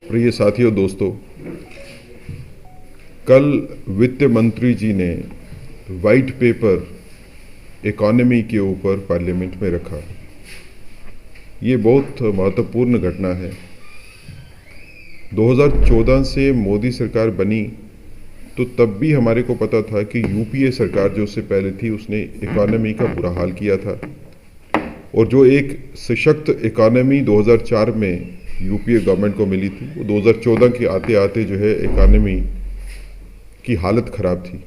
प्रिय साथियों, दोस्तों, कल वित्त मंत्री जी ने वाइट पेपर इकोनॉमी के ऊपर पार्लियामेंट में रखा। ये बहुत महत्वपूर्ण घटना है। 2014 से मोदी सरकार बनी तो तब भी हमारे को पता था कि यूपीए सरकार जो उससे पहले थी उसने इकोनॉमी का बुरा हाल किया था, और जो एक सशक्त इकोनॉमी 2004 में यूपीए गवर्नमेंट को मिली थी वो 2014 के आते आते जो है इकोनॉमी की हालत खराब थी।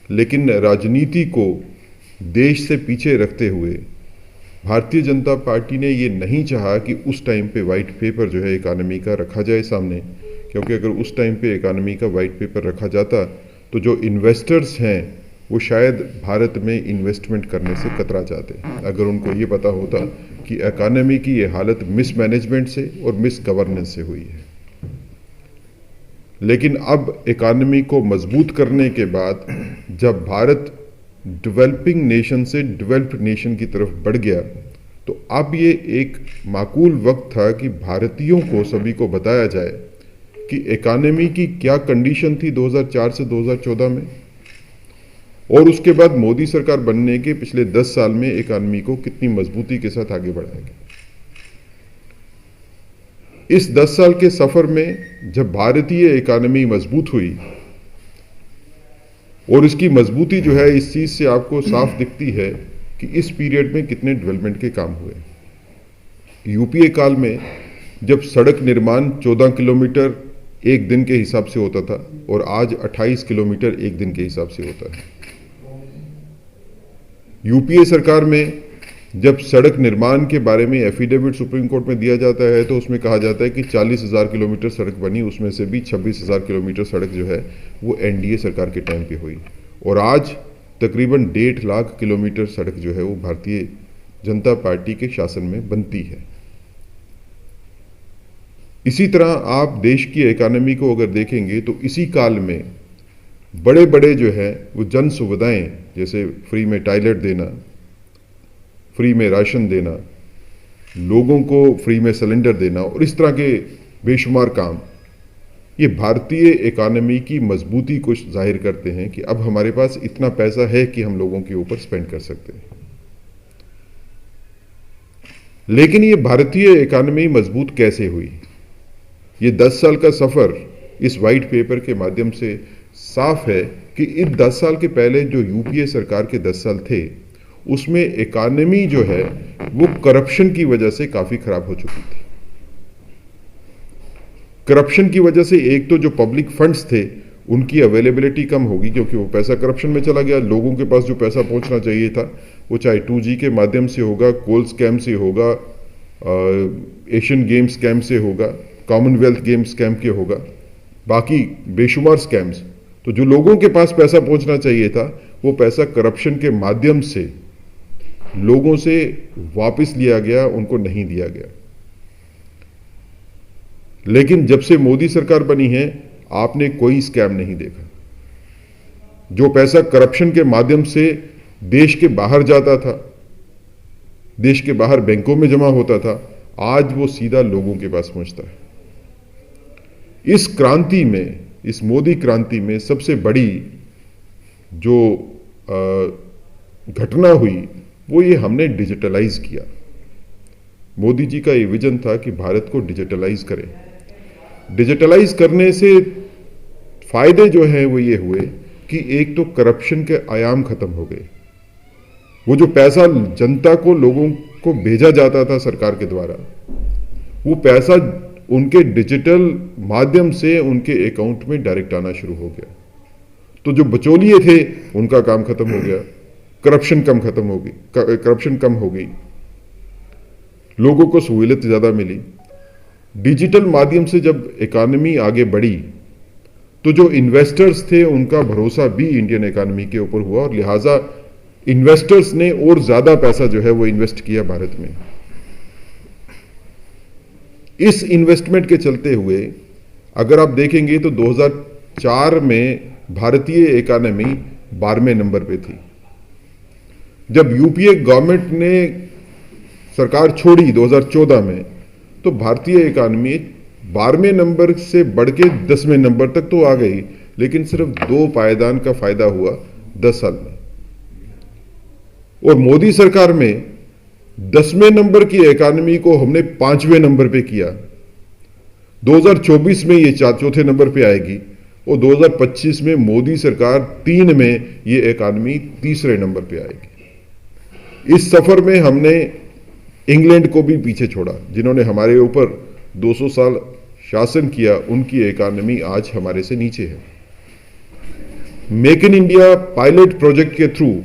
लेकिन राजनीति को देश से पीछे रखते हुए भारतीय जनता पार्टी ने ये नहीं चाहा कि उस टाइम पे वाइट पेपर जो है इकोनॉमी का रखा जाए सामने, क्योंकि अगर उस टाइम पे इकोनॉमी का वाइट पेपर रखा जाता तो जो इन्वेस्टर्स हैं वो शायद भारत में इन्वेस्टमेंट करने से कतरा जाते, अगर उनको ये पता होता कि इकोनॉमी की ये हालत मिसमैनेजमेंट से और मिस गवर्नेंस से हुई है। लेकिन अब इकोनॉमी को मजबूत करने के बाद जब भारत डेवलपिंग नेशन से डेवलप्ड नेशन की तरफ बढ़ गया तो अब ये एक माकूल वक्त था कि भारतीयों को सभी को बताया जाए कि इकोनॉमी की क्या कंडीशन थी 2004 से 2014 में, और उसके बाद मोदी सरकार बनने के पिछले 10 साल में इकोनॉमी को कितनी मजबूती के साथ आगे बढ़ाया गया। इस 10 साल के सफर में जब भारतीय इकोनॉमी मजबूत हुई, और इसकी मजबूती जो है इस चीज से आपको साफ दिखती है कि इस पीरियड में कितने डेवलपमेंट के काम हुए। यूपीए काल में जब सड़क निर्माण 14 किलोमीटर एक दिन के हिसाब से होता था और आज 28 किलोमीटर एक दिन के हिसाब से होता है। यूपीए सरकार में जब सड़क निर्माण के बारे में एफिडेविट सुप्रीम कोर्ट में दिया जाता है तो उसमें कहा जाता है कि 40,000 किलोमीटर सड़क बनी, उसमें से भी 26,000 किलोमीटर सड़क जो है वो एनडीए सरकार के टाइम पे हुई, और आज तकरीबन 1.5 लाख किलोमीटर सड़क जो है वो भारतीय जनता पार्टी के शासन में बनती है। इसी तरह आप देश की इकोनॉमी को अगर देखेंगे तो इसी काल में बड़े बड़े जो है वो जन सुविधाएं, जैसे फ्री में टॉयलेट देना, फ्री में राशन देना, लोगों को फ्री में सिलेंडर देना और इस तरह के बेशुमार काम, ये भारतीय इकोनॉमी की मजबूती को जाहिर करते हैं कि अब हमारे पास इतना पैसा है कि हम लोगों के ऊपर स्पेंड कर सकते हैं। लेकिन ये भारतीय इकोनॉमी मजबूत कैसे हुई? ये 10 साल का सफर इस वाइट पेपर के माध्यम से साफ है कि इन 10 साल के पहले जो यूपीए सरकार के 10 साल थे उसमें इकोनॉमी जो है वो करप्शन की वजह से काफी खराब हो चुकी थी। करप्शन की वजह से एक तो जो पब्लिक फंड्स थे उनकी अवेलेबिलिटी कम होगी, क्योंकि वो पैसा करप्शन में चला गया। लोगों के पास जो पैसा पहुंचना चाहिए था वो चाहे 2G के माध्यम से होगा, कोल स्कैम से होगा, एशियन गेम स्कैम से होगा, कॉमनवेल्थ गेम स्कैम के होगा, बाकी बेशुमार स्कैम्स। तो जो लोगों के पास पैसा पहुंचना चाहिए था वो पैसा करप्शन के माध्यम से लोगों से वापस लिया गया, उनको नहीं दिया गया। लेकिन जब से मोदी सरकार बनी है आपने कोई स्कैम नहीं देखा। जो पैसा करप्शन के माध्यम से देश के बाहर जाता था, देश के बाहर बैंकों में जमा होता था, आज वो सीधा लोगों के पास पहुंचता है। इस क्रांति में, इस मोदी क्रांति में सबसे बड़ी जो घटना हुई वो ये हमने डिजिटलाइज किया। मोदी जी का ये विजन था कि भारत को डिजिटलाइज करें। डिजिटलाइज करने से फायदे जो हैं वो ये हुए कि एक तो करप्शन के आयाम खत्म हो गए। वो जो पैसा जनता को, लोगों को भेजा जाता था सरकार के द्वारा, वो पैसा उनके डिजिटल माध्यम से उनके अकाउंट में डायरेक्ट आना शुरू हो गया। तो जो बचौलिए थे उनका काम खत्म हो गया, करप्शन कम हो गई, लोगों को सहूलियत ज्यादा मिली। डिजिटल माध्यम से जब इकोनॉमी आगे बढ़ी तो जो इन्वेस्टर्स थे उनका भरोसा भी इंडियन इकोनॉमी के ऊपर हुआ, और लिहाजा इन्वेस्टर्स ने और ज्यादा पैसा जो है वो इन्वेस्ट किया भारत में। इस इन्वेस्टमेंट के चलते हुए अगर आप देखेंगे तो 2004 में भारतीय इकोनॉमी 12वें नंबर पे थी। जब यूपीए गवर्नमेंट ने सरकार छोड़ी 2014 में तो भारतीय इकोनॉमी 12वें नंबर से बढ़ के 10वें नंबर तक तो आ गई, लेकिन सिर्फ 2 पायदान का फायदा हुआ 10 साल में। और मोदी सरकार में 10वें नंबर की इकॉनमी को हमने 5वें नंबर पे किया। 2024 में ये चौथे नंबर पे आएगी और 2025 में मोदी सरकार 3 में ये इकॉनमी तीसरे नंबर पे आएगी। इस सफर में हमने इंग्लैंड को भी पीछे छोड़ा, जिन्होंने हमारे ऊपर 200 साल शासन किया। उनकी इकॉनमी आज हमारे से नीचे है। Make in India pilot project के थ्रू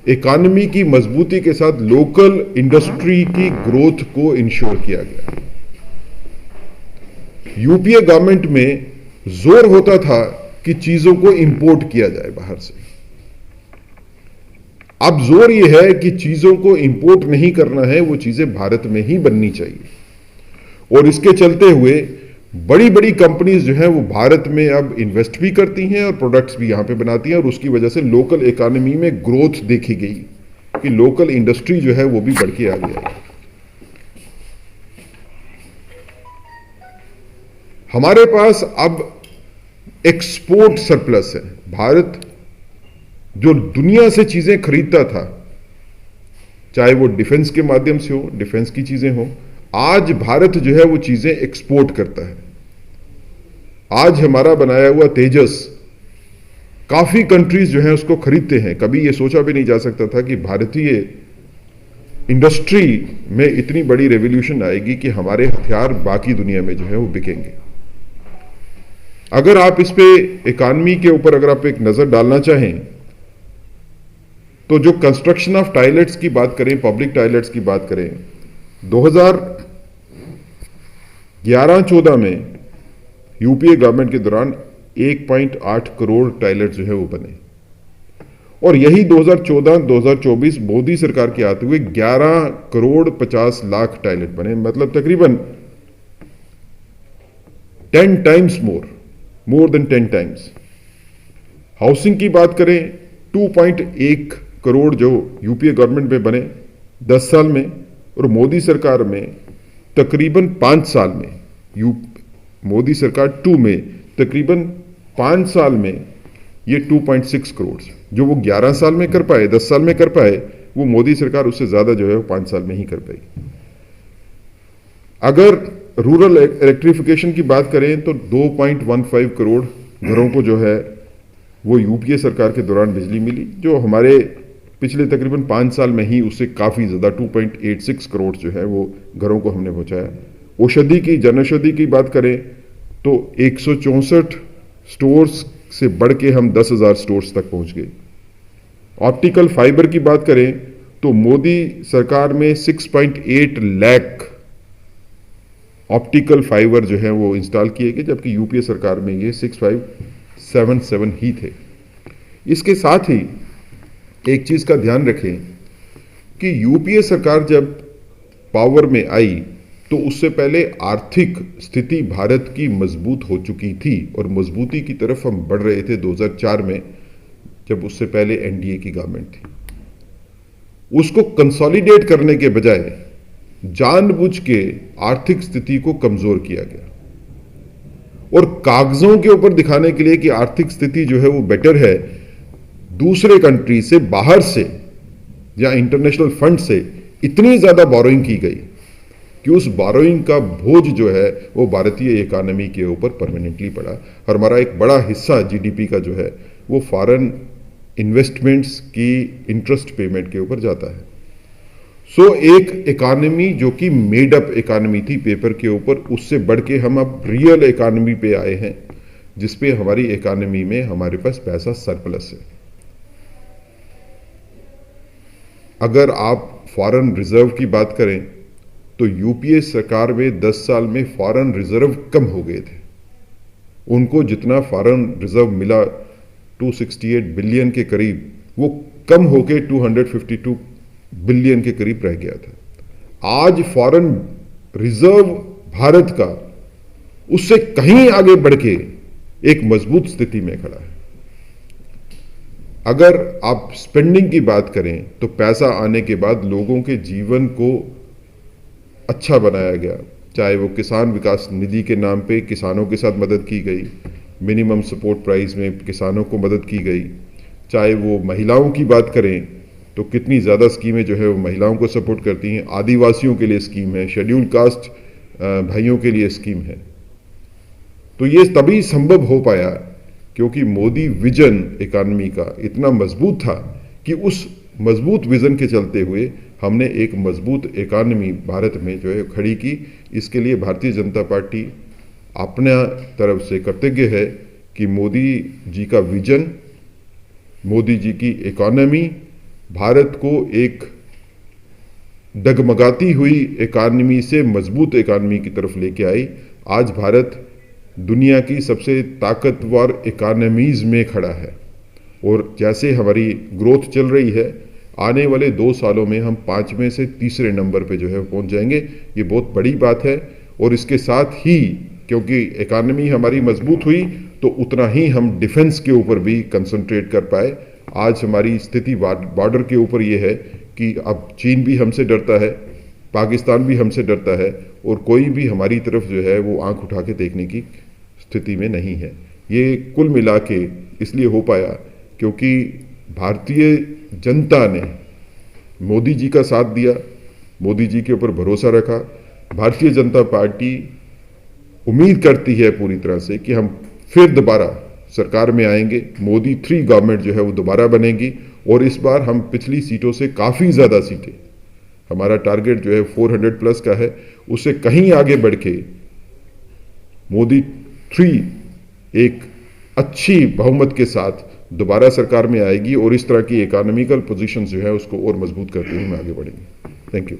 इकॉनमी की मजबूती के साथ लोकल इंडस्ट्री की ग्रोथ को इंश्योर किया गया। यूपीए गवर्नमेंट में जोर होता था कि चीजों को इंपोर्ट किया जाए बाहर से। अब जोर यह है कि चीजों को इंपोर्ट नहीं करना है, वो चीजें भारत में ही बननी चाहिए। और इसके चलते हुए बड़ी बड़ी कंपनीज जो हैं वो भारत में अब इन्वेस्ट भी करती हैं और प्रोडक्ट्स भी यहां पे बनाती हैं, और उसकी वजह से लोकल इकोनॉमी में ग्रोथ देखी गई कि लोकल इंडस्ट्री जो है वो भी बढ़ के आ गया है। हमारे पास अब एक्सपोर्ट सरप्लस है। भारत जो दुनिया से चीजें खरीदता था, चाहे वो डिफेंस के माध्यम से हो, डिफेंस की चीजें हो, आज भारत जो है वो चीजें एक्सपोर्ट करता है। आज हमारा बनाया हुआ तेजस काफी कंट्रीज जो है उसको खरीदते हैं। कभी ये सोचा भी नहीं जा सकता था कि भारतीय इंडस्ट्री में इतनी बड़ी रेवोल्यूशन आएगी कि हमारे हथियार बाकी दुनिया में जो है वो बिकेंगे। अगर आप इस पे इकॉनमी के ऊपर अगर आप एक नजर डालना चाहें तो जो कंस्ट्रक्शन ऑफ टॉयलेट्स की बात करें, पब्लिक टॉयलेट्स की बात करें, 2011-14 में यूपीए गवर्नमेंट के दौरान 1.8 करोड़ टॉयलेट जो है वो बने, और यही 2014-2024 मोदी सरकार के आते हुए 11 करोड़ 50 लाख टॉयलेट बने। मतलब तकरीबन 10 times more than 10 times. Housing की बात करें, 2.1 करोड़ जो यूपीए गवर्नमेंट में बने 10 साल में, और मोदी सरकार में तकरीबन 5 साल में, मोदी सरकार 2 में तकरीबन 5 साल में ये 2.6 करोड़ जो वो 11 साल में कर पाए, 10 साल में कर पाए, वो मोदी सरकार उससे ज्यादा जो है वो 5 साल में ही कर पाई। अगर रूरल इलेक्ट्रिफिकेशन की बात करें तो 2.15 करोड़ घरों को जो है वो यूपीए सरकार के दौरान बिजली मिली, जो हमारे पिछले तकरीबन 5 साल में ही उससे काफी ज्यादा 2.86 करोड़ जो है वो घरों को हमने पहुंचाया। औषधि की, जन औषधि की बात करें तो 164 स्टोर्स से बढ़ के हम 10,000 स्टोर्स तक पहुंच गए। ऑप्टिकल फाइबर की बात करें तो मोदी सरकार में 6.8 लाख ऑप्टिकल फाइबर जो है वो इंस्टॉल किए गए, जबकि यूपीए सरकार में ये 6577 ही थे। इसके साथ ही एक चीज का ध्यान रखें कि यूपीए सरकार जब पावर में आई तो उससे पहले आर्थिक स्थिति भारत की मजबूत हो चुकी थी, और मजबूती की तरफ हम बढ़ रहे थे 2004 में, जब उससे पहले एनडीए की गवर्नमेंट थी। उसको कंसोलिडेट करने के बजाय जानबूझ के आर्थिक स्थिति को कमजोर किया गया, और कागजों के ऊपर दिखाने के लिए कि आर्थिक स्थिति जो है वो बेटर है, दूसरे कंट्री से, बाहर से या इंटरनेशनल फंड से इतनी ज्यादा बोरोइंग की गई कि उस बोरोइंग का बोझ जो है वो भारतीय इकोनॉमी के ऊपर परमानेंटली पड़ा, और हमारा एक बड़ा हिस्सा जीडीपी का जो है वो फॉरेन इन्वेस्टमेंट्स की इंटरेस्ट पेमेंट के ऊपर जाता है। सो एक इकोनॉमी जो कि मेड अप इकोनॉमी थी पेपर के ऊपर, उससे बढ़ के हम अब रियल इकोनॉमी पे आए हैं, जिसपे हमारी इकोनॉमी में हमारे पास पैसा सरप्लस है। अगर आप फॉरेन रिजर्व की बात करें तो यूपीए सरकार में 10 साल में फॉरेन रिजर्व कम हो गए थे। उनको जितना फॉरेन रिजर्व मिला 268 बिलियन के करीब, वो कम होके 252 बिलियन के करीब रह गया था। आज फॉरेन रिजर्व भारत का उससे कहीं आगे बढ़ के एक मजबूत स्थिति में खड़ा है। अगर आप स्पेंडिंग की बात करें तो पैसा आने के बाद लोगों के जीवन को अच्छा बनाया गया, चाहे वो किसान विकास निधि के नाम पे किसानों के साथ मदद की गई, मिनिमम सपोर्ट प्राइस में किसानों को मदद की गई, चाहे वो महिलाओं की बात करें तो कितनी ज़्यादा स्कीमें जो है वो महिलाओं को सपोर्ट करती हैं, आदिवासियों के लिए स्कीम है, शेड्यूल कास्ट भाइयों के लिए स्कीम है। तो ये तभी संभव हो पाया क्योंकि मोदी विजन इकॉनमी का इतना मजबूत था कि उस मजबूत विजन के चलते हुए हमने एक मजबूत इकॉनमी भारत में जो है खड़ी की। इसके लिए भारतीय जनता पार्टी अपने तरफ से कृतज्ञ है कि मोदी जी का विजन, मोदी जी की इकॉनमी भारत को एक डगमगाती हुई इकॉनमी से मजबूत इकॉनमी की तरफ लेके आई। आज भारत दुनिया की सबसे ताकतवर इकॉनमीज में खड़ा है और जैसे हमारी ग्रोथ चल रही है, आने वाले 2 सालों में हम 5वें से तीसरे नंबर पे जो है पहुंच जाएंगे। ये बहुत बड़ी बात है। और इसके साथ ही क्योंकि इकॉनमी हमारी मजबूत हुई तो उतना ही हम डिफेंस के ऊपर भी कंसंट्रेट कर पाए। आज हमारी स्थिति बॉर्डर के ऊपर ये है कि अब चीन भी हमसे डरता है, पाकिस्तान भी हमसे डरता है और कोई भी हमारी तरफ जो है वो आंख उठा के देखने की स्थिति में नहीं है। ये कुल मिला के इसलिए हो पाया क्योंकि भारतीय जनता ने मोदी जी का साथ दिया, मोदी जी के ऊपर भरोसा रखा। भारतीय जनता पार्टी उम्मीद करती है पूरी तरह से कि हम फिर दोबारा सरकार में आएंगे, मोदी 3 गवर्नमेंट जो है वो दोबारा बनेगी और इस बार हम पिछली सीटों से काफ़ी ज़्यादा सीटें, हमारा टारगेट जो है 400 प्लस का है, उससे कहीं आगे बढ़ के मोदी 3 एक अच्छी बहुमत के साथ दोबारा सरकार में आएगी और इस तरह की इकोनॉमिकल पोजीशन जो है उसको और मजबूत करते हुए हम आगे बढ़ेंगे। Thank you.